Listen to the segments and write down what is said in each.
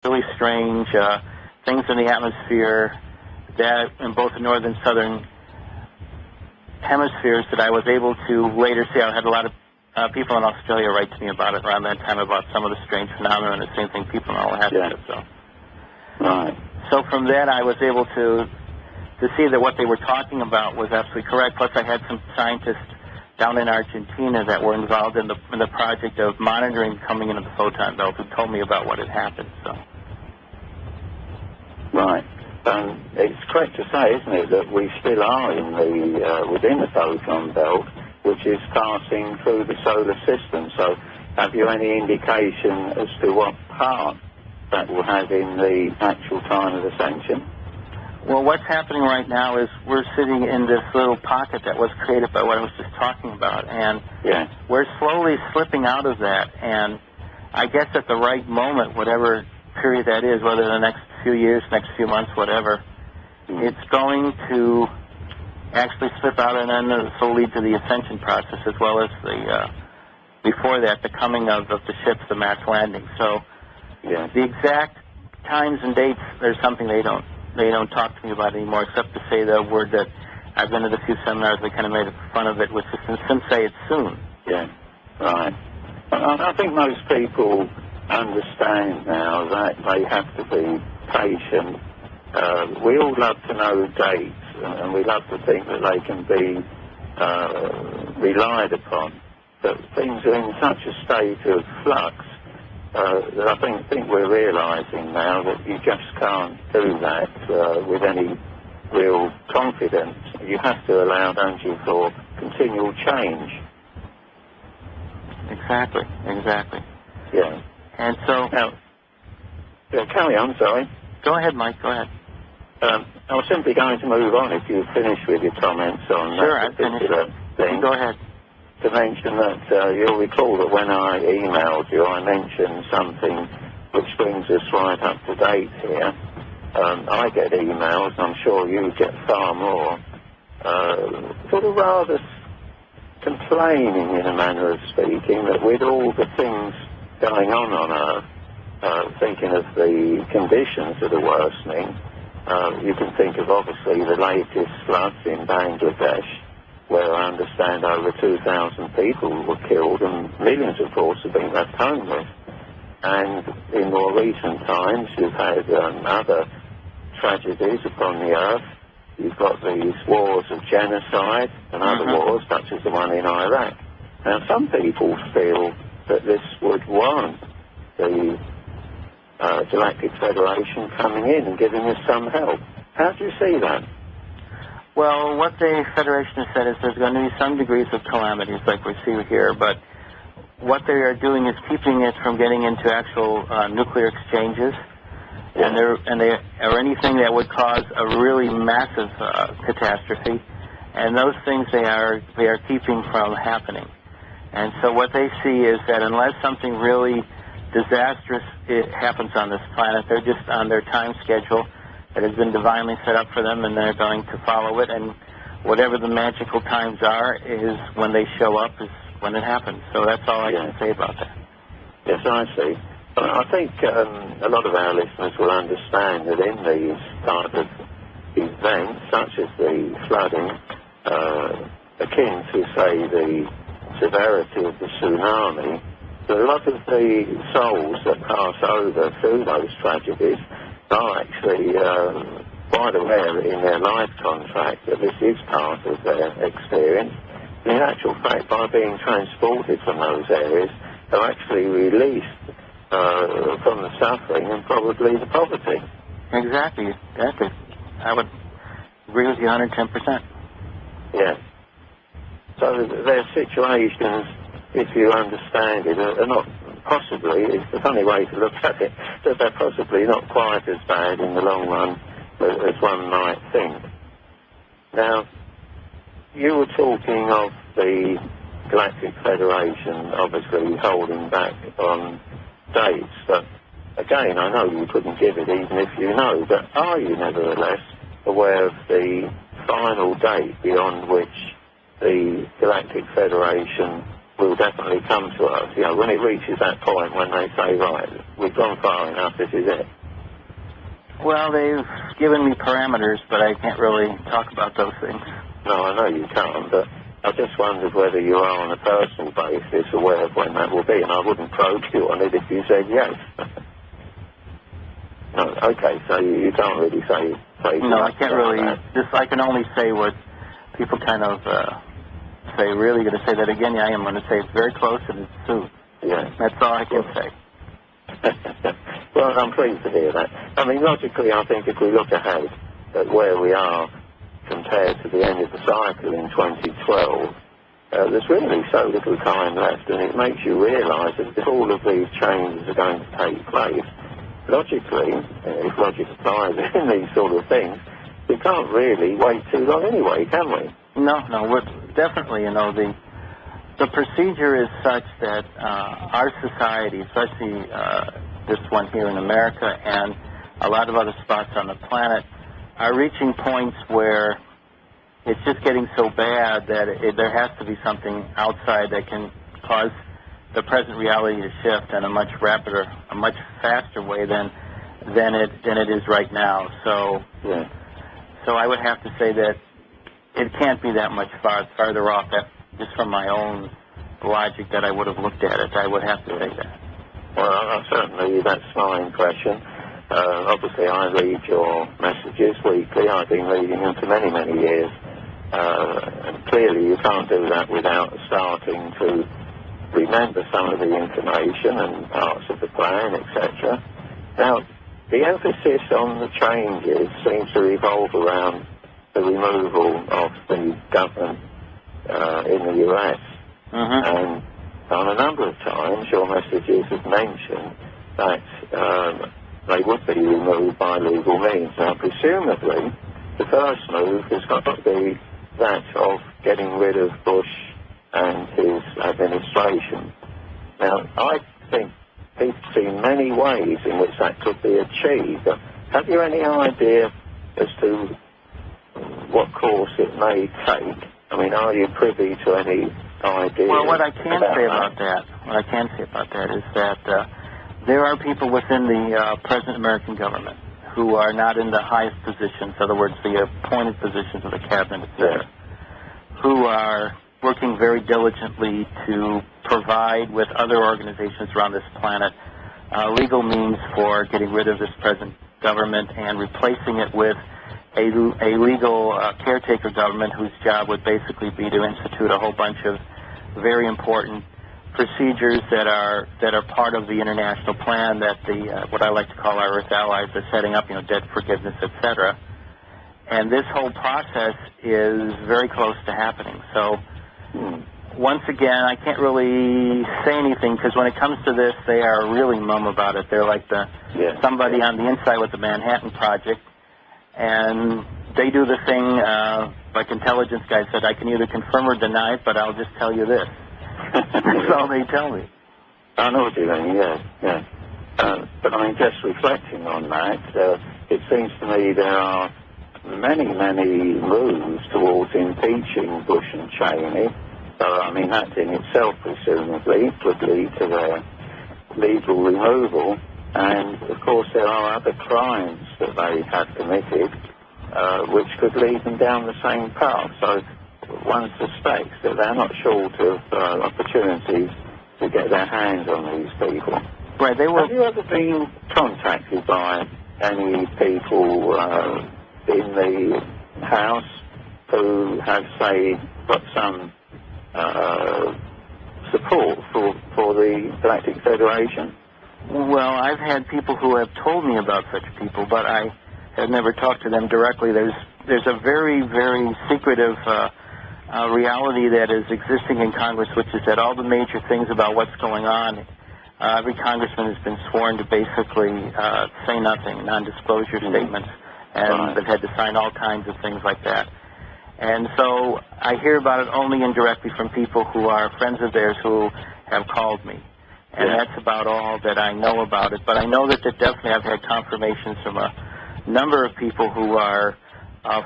really strange things in the atmosphere that in both the northern and southern hemispheres that I was able to later see. I had a lot of people in Australia write to me about it around that time, about some of the strange phenomena, and the same thing people in all have. So. Right. So from that, I was able to see that what they were talking about was absolutely correct. Plus, I had some scientists down in Argentina that were involved in the project of monitoring coming into the photon belt who told me about what had happened. So. Right. It's correct to say, isn't it, that we still are in within the photon belt, which is passing through the solar system. So have you any indication as to what part that will have in the actual time of ascension? Well, what's happening right now is we're sitting in this little pocket that was created by what I was just talking about, and we're slowly slipping out of that, and I guess at the right moment, whatever period that is, whether the next few years, next few months, whatever, it's going to actually slip out, and then this will lead to the ascension process, as well as before that, the coming of the ships, the mass landing. So the exact times and dates, there's something they don't talk to me about anymore, except to say the word that I've been to a few seminars, they kind of made fun of it, which is some say it's soon. Yeah, right. I think most people understand now that they have to be patient. We all love to know dates, and we love to think that they can be relied upon. But things are in such a state of flux that I think we're realising now that you just can't do that with any real confidence. You have to allow, don't you, for continual change. Exactly. Yeah. And so... Now, carry on, sorry. Go ahead, Mike, go ahead. I was simply going to move on if you finish with your comments on that particular thing. Go ahead. To mention that you'll recall that when I emailed you, I mentioned something which brings us right up to date here. I get emails, and I'm sure you get far more, sort of rather complaining in a manner of speaking that with all the things going on Earth, thinking of the conditions that are worsening, you can think of obviously the latest floods in Bangladesh, where I understand over 2,000 people were killed and millions, of course, have been left homeless. And in more recent times, you've had other tragedies upon the earth. You've got these wars of genocide and other wars, such as the one in Iraq. Now, some people feel that this would warrant the Galactic Federation coming in and giving us some help. How do you see that? Well, what the Federation has said is there's going to be some degrees of calamities like we see here, but what they are doing is keeping it from getting into actual nuclear exchanges, and anything that would cause a really massive catastrophe, and those things they are keeping from happening. And so what they see is that unless something really disastrous happens on this planet, they're just on their time schedule that has been divinely set up for them, and they're going to follow it, and whatever the magical times are is when they show up, is when it happens. So that's all I can say about that. Yes, I see. I think a lot of our listeners will understand that in these type of events, such as the flooding, akin to, say, the severity of the tsunami, that a lot of the souls that pass over through those tragedies are actually quite aware in their life contract that this is part of their experience. And in actual fact, by being transported from those areas, they're actually released from the suffering and probably the poverty. Exactly. I would agree with you 110%. Yeah. So their situations, if you understand it, are not possibly, it's the funny way to look at it, that they're possibly not quite as bad in the long run as one might think. Now, you were talking of the Galactic Federation obviously holding back on dates, but again, I know you couldn't give it even if you know, but are you nevertheless aware of the final date beyond which the Galactic Federation will definitely come to us. You know, when it reaches that point when they say, right, we've gone far enough, this is it. Well, they've given me parameters, but I can't really talk about those things. No, I know you can't, but I just wondered whether you are on a personal basis aware of when that will be, and I wouldn't probe you on it if you said yes. No, okay, so you can't really say no, I can't really. I can only say what people kind of say. Really going to say that again? Yeah, I am going to say it's very close and it's soon. Yeah. That's all I can say. Well, I'm pleased to hear that. I mean, logically, I think if we look ahead at where we are compared to the end of the cycle in 2012, there's really so little time left, and it makes you realise that if all of these changes are going to take place, logically, if logic applies in these sort of things, we can't really wait too long anyway, can we? No, we're definitely, the procedure is such that our society, especially this one here in America and a lot of other spots on the planet, are reaching points where it's just getting so bad that there has to be something outside that can cause the present reality to shift in a much faster way than it is right now. So, yeah. So I would have to say that it can't be that much farther off. That just from my own logic that I would have looked at it, I would have to say that. Well, certainly that's my impression. Obviously, I read your messages weekly. I've been reading them for many, many years. And clearly, you can't do that without starting to remember some of the information and parts of the plan, etc. Now, the emphasis on the changes seems to revolve around the removal of the government in the US. Mm-hmm. And on a number of times, your messages have mentioned that they would be removed by legal means. Now, presumably, the first move has got to be that of getting rid of Bush and his administration. Now, I think people see many ways in which that could be achieved. Have you any idea as to what course it may take? I mean, are you privy to any idea? Well, what I can say about that is that there are people within the present American government who are not in the highest positions, in other words, the appointed positions of the cabinet, etc., who are working very diligently to provide with other organizations around this planet legal means for getting rid of this present government and replacing it with a legal caretaker government whose job would basically be to institute a whole bunch of very important procedures that are part of the international plan that the what I like to call our Earth allies are setting up, debt forgiveness, etc. And this whole process is very close to happening. So once again, I can't really say anything because when it comes to this, they are really mum about it. They're like somebody on the inside with the Manhattan Project, and they do the thing like intelligence guys said, I can either confirm or deny it, but I'll just tell you this. That's all they tell me. I know what you mean, yeah. But I mean, just reflecting on that, it seems to me there are many, many moves towards impeaching Bush and Cheney. So, I mean, that in itself, presumably, would lead to their legal removal. And, of course, there are other crimes that they have committed which could lead them down the same path. So one suspects that they're not short of opportunities to get their hands on these people. Right, Have you ever been contacted by any people in the House who have, say, got some support for the Galactic Federation? Well, I've had people who have told me about such people, but I have never talked to them directly. There's a very, very secretive reality that is existing in Congress, which is that all the major things about what's going on, every congressman has been sworn to basically say nothing, non-disclosure statements, and they've had to sign all kinds of things like that. And so I hear about it only indirectly from people who are friends of theirs who have called me. And that's about all that I know about it. But I know that definitely I've had confirmations from a number of people who are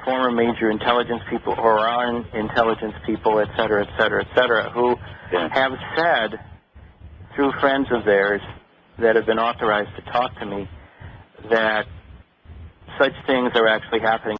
former major intelligence people or our intelligence people, et cetera, who have said through friends of theirs that have been authorized to talk to me that such things are actually happening.